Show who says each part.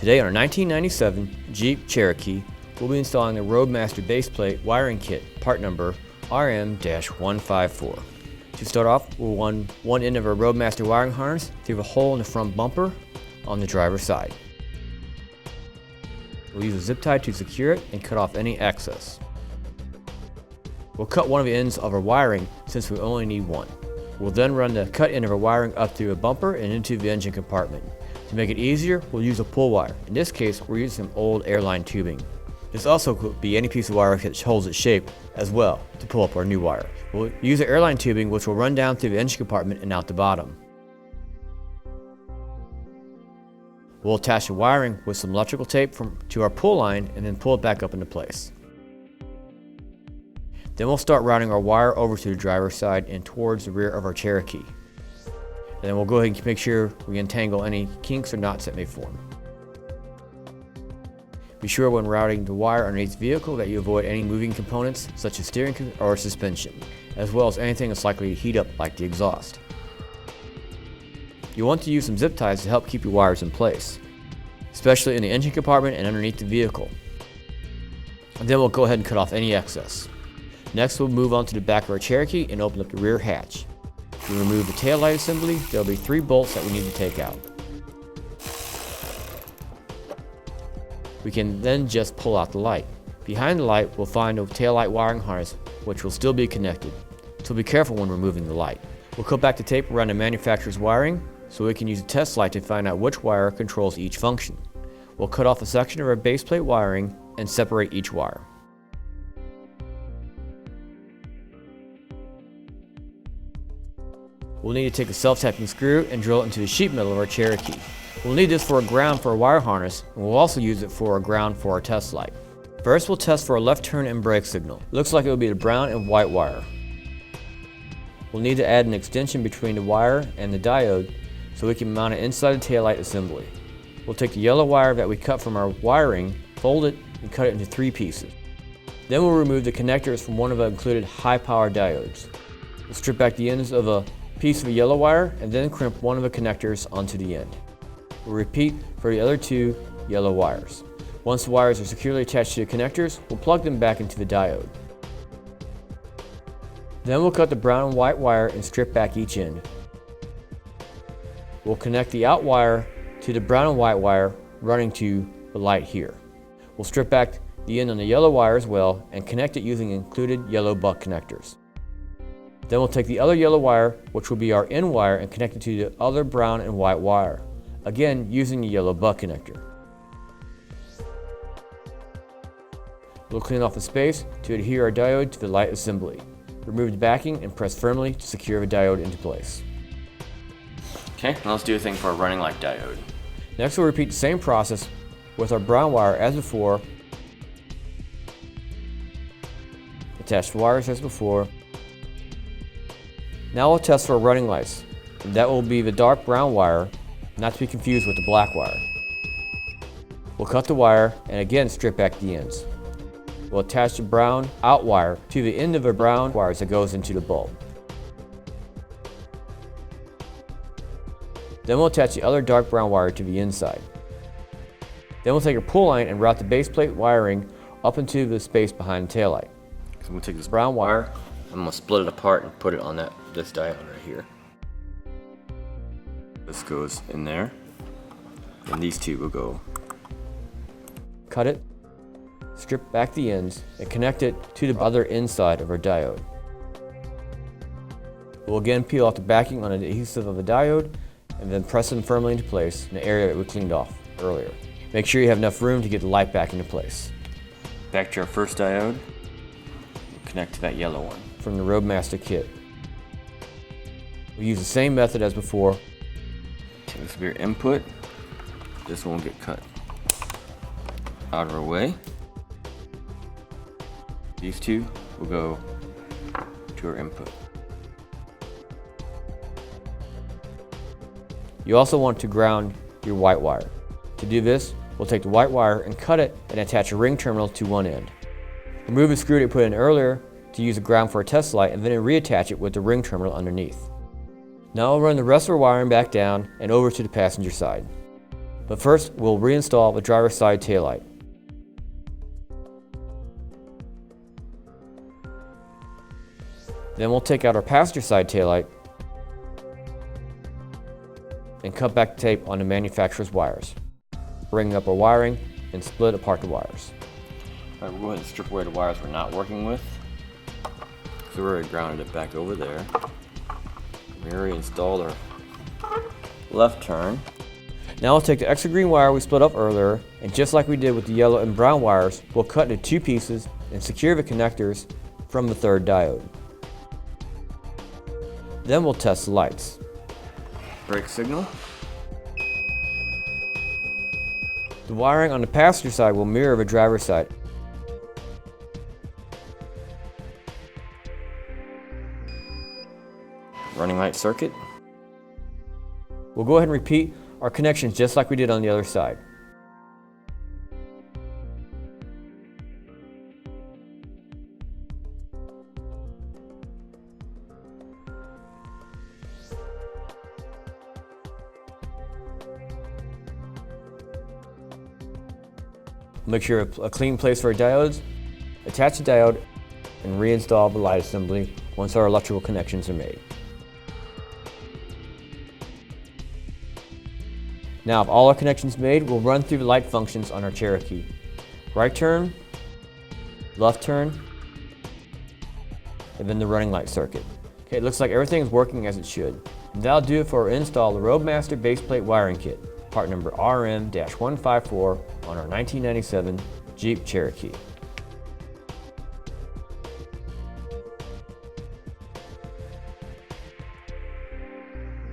Speaker 1: Today on our 1997 Jeep Cherokee, we'll be installing the Roadmaster Baseplate wiring kit, part number RM-154. To start off, we'll run one end of our Roadmaster wiring harness through a hole in the front bumper on the driver's side. We'll use a zip tie to secure it and cut off any excess. We'll cut one of the ends of our wiring since we only need one. We'll then run the cut end of our wiring up through a bumper and into the engine compartment. To make it easier, we'll use a pull wire. In this case, we're using some old airline tubing. This also could be any piece of wire that holds its shape as well to pull up our new wire. We'll use the airline tubing, which will run down through the engine compartment and out the bottom. We'll attach the wiring with some electrical tape to our pull line and then pull it back up into place. Then we'll start routing our wire over to the driver's side and towards the rear of our Cherokee. And then we'll go ahead and make sure we untangle any kinks or knots that may form. Be sure when routing the wire underneath the vehicle that you avoid any moving components such as steering or suspension, as well as anything that's likely to heat up like the exhaust. You'll want to use some zip ties to help keep your wires in place, especially in the engine compartment and underneath the vehicle. And then we'll go ahead and cut off any excess. Next, we'll move on to the back of our Cherokee and open up the rear hatch. To remove the taillight assembly, there will be 3 bolts that we need to take out. We can then just pull out the light. Behind the light, we'll find a taillight wiring harness, which will still be connected, so be careful when removing the light. We'll cut back the tape around the manufacturer's wiring, so we can use a test light to find out which wire controls each function. We'll cut off a section of our baseplate wiring and separate each wire. We'll need to take a self-tapping screw and drill it into the sheet metal of our Cherokee. We'll need this for a ground for our wire harness, and we'll also use it for a ground for our test light. First, we'll test for a left turn and brake signal. Looks like it will be the brown and white wire. We'll need to add an extension between the wire and the diode so we can mount it inside the taillight assembly. We'll take the yellow wire that we cut from our wiring, fold it, and cut it into 3 pieces. Then we'll remove the connectors from one of the included high-power diodes. We'll strip back the ends of a piece of a yellow wire and then crimp one of the connectors onto the end. We'll repeat for the other 2 yellow wires. Once the wires are securely attached to the connectors, we'll plug them back into the diode. Then we'll cut the brown and white wire and strip back each end. We'll connect the out wire to the brown and white wire running to the light here. We'll strip back the end on the yellow wire as well and connect it using included yellow butt connectors. Then we'll take the other yellow wire, which will be our end wire, and connect it to the other brown and white wire, again using the yellow butt connector. We'll clean off the space to adhere our diode to the light assembly. Remove the backing and press firmly to secure the diode into place.
Speaker 2: Okay, now let's do a thing for a running light diode.
Speaker 1: Next, we'll repeat the same process with our brown wire as before. Attach the wires as before. Now we'll test for running lights. That will be the dark brown wire, not to be confused with the black wire. We'll cut the wire and again strip back the ends. We'll attach the brown out wire to the end of the brown wires that goes into the bulb. Then we'll attach the other dark brown wire to the inside. Then we'll take a pull line and route the baseplate wiring up into the space behind the taillight.
Speaker 2: So I'm going to take this brown wire, I'm going to split it apart and put it on this diode right here. This goes in there, and these 2 will go.
Speaker 1: Cut it, strip back the ends, and connect it to the other inside of our diode. We'll again peel off the backing on the adhesive of the diode, and then press them firmly into place in the area that we cleaned off earlier. Make sure you have enough room to get the light back into place.
Speaker 2: Back to our first diode, connect to that yellow one
Speaker 1: from the Roadmaster kit. We'll use the same method as before.
Speaker 2: Okay, this will be your input. This one will get cut out of our way. These 2 will go to our input.
Speaker 1: You also want to ground your white wire. To do this, we'll take the white wire and cut it and attach a ring terminal to one end. Remove the screw that we put in earlier to use a ground for a test light, and then reattach it with the ring terminal underneath. Now I'll run the rest of our wiring back down and over to the passenger side. But first, we'll reinstall the driver's side taillight. Then we'll take out our passenger side taillight and cut back tape on the manufacturer's wires. Bring up our wiring and split apart the wires.
Speaker 2: All right, we'll go ahead and strip away the wires we're not working with. So we already grounded it back over there. We already installed our left turn.
Speaker 1: Now we'll take the extra green wire we split up earlier, and just like we did with the yellow and brown wires, we'll cut into 2 pieces and secure the connectors from the 3rd diode. Then we'll test the lights.
Speaker 2: Brake signal.
Speaker 1: The wiring on the passenger side will mirror the driver's side.
Speaker 2: Running light circuit.
Speaker 1: We'll go ahead and repeat our connections just like we did on the other side. Make sure a clean place for our diodes. Attach the diode and reinstall the light assembly once our electrical connections are made. Now, if all our connections made, we'll run through the light functions on our Cherokee. Right turn, left turn, and then the running light circuit. Okay, it looks like everything is working as it should. That'll do it for our install the Roadmaster Baseplate wiring kit, part number RM-154 on our 1997 Jeep Cherokee.